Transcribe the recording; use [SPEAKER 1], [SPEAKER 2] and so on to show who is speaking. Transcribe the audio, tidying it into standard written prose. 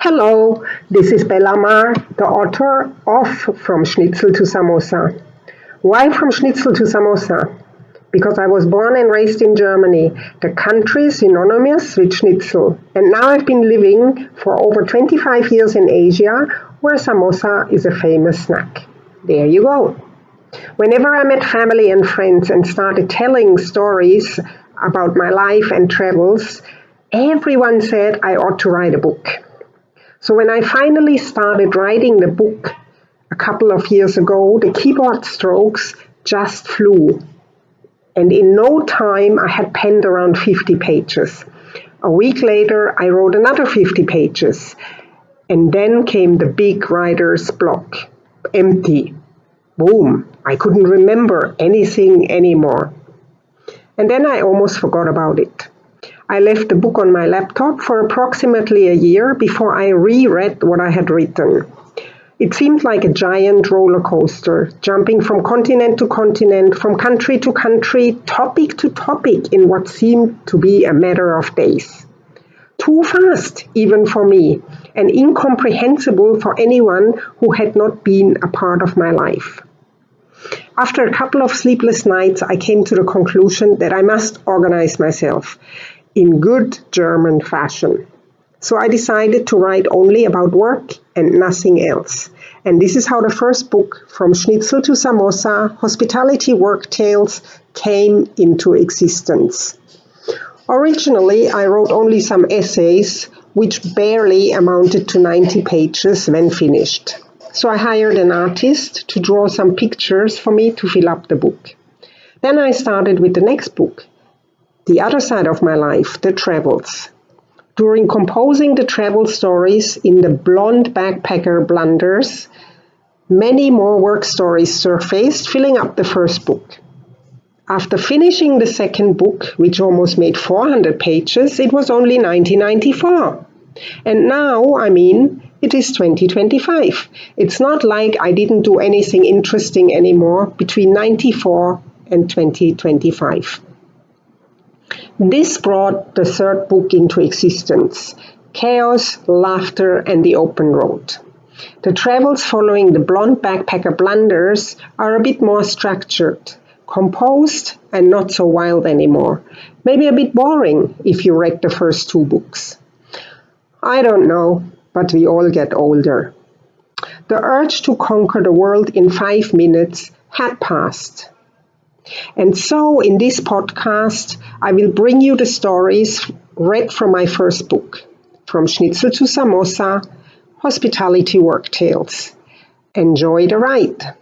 [SPEAKER 1] Hello, this is Bellamar, the author of From Schnitzel to Samosa. Why from Schnitzel to Samosa? Because I was born and raised in Germany, the country synonymous with Schnitzel, and now I've been living for over 25 years in Asia, where samosa is a famous snack. There you go. Whenever I met family and friends and started telling stories about my life and travels, everyone said I ought to write a book. So when I finally started writing the book a couple of years ago, the keyboard strokes just flew. And in no time, I had penned around 50 pages. A week later, I wrote another 50 pages. And then came the big writer's block. Empty. Boom. I couldn't remember anything anymore. And then I almost forgot about it. I left the book on my laptop for approximately a year before I reread what I had written. It seemed like a giant roller coaster, jumping from continent to continent, from country to country, topic to topic in what seemed to be a matter of days. Too fast, even for me, and incomprehensible for anyone who had not been a part of my life. After a couple of sleepless nights, I came to the conclusion that I must organize myself in good German fashion. So I decided to write only about work and nothing else. And this is how the first book, From Schnitzel to Samosa, Hospitality Work Tales, came into existence. Originally, I wrote only some essays, which barely amounted to 90 pages when finished. So I hired an artist to draw some pictures for me to fill up the book. Then I started with the next book, The Other Side of My Life, The Travels. During composing the travel stories in the blonde backpacker blunders, many more work stories surfaced, filling up the first book. After finishing the second book, which almost made 400 pages, it was only 1994. And now, it is 2025. It's not like I didn't do anything interesting anymore between 94 and 2025. This brought the third book into existence, Chaos, Laughter, and the Open Road. The travels following the blonde backpacker blunders are a bit more structured, composed, and not so wild anymore. Maybe a bit boring if you read the first two books. I don't know, but we all get older. The urge to conquer the world in 5 minutes had passed. And so in this podcast, I will bring you the stories read from my first book, From Schnitzel to Samosa, Hospitality Work Tales. Enjoy the ride.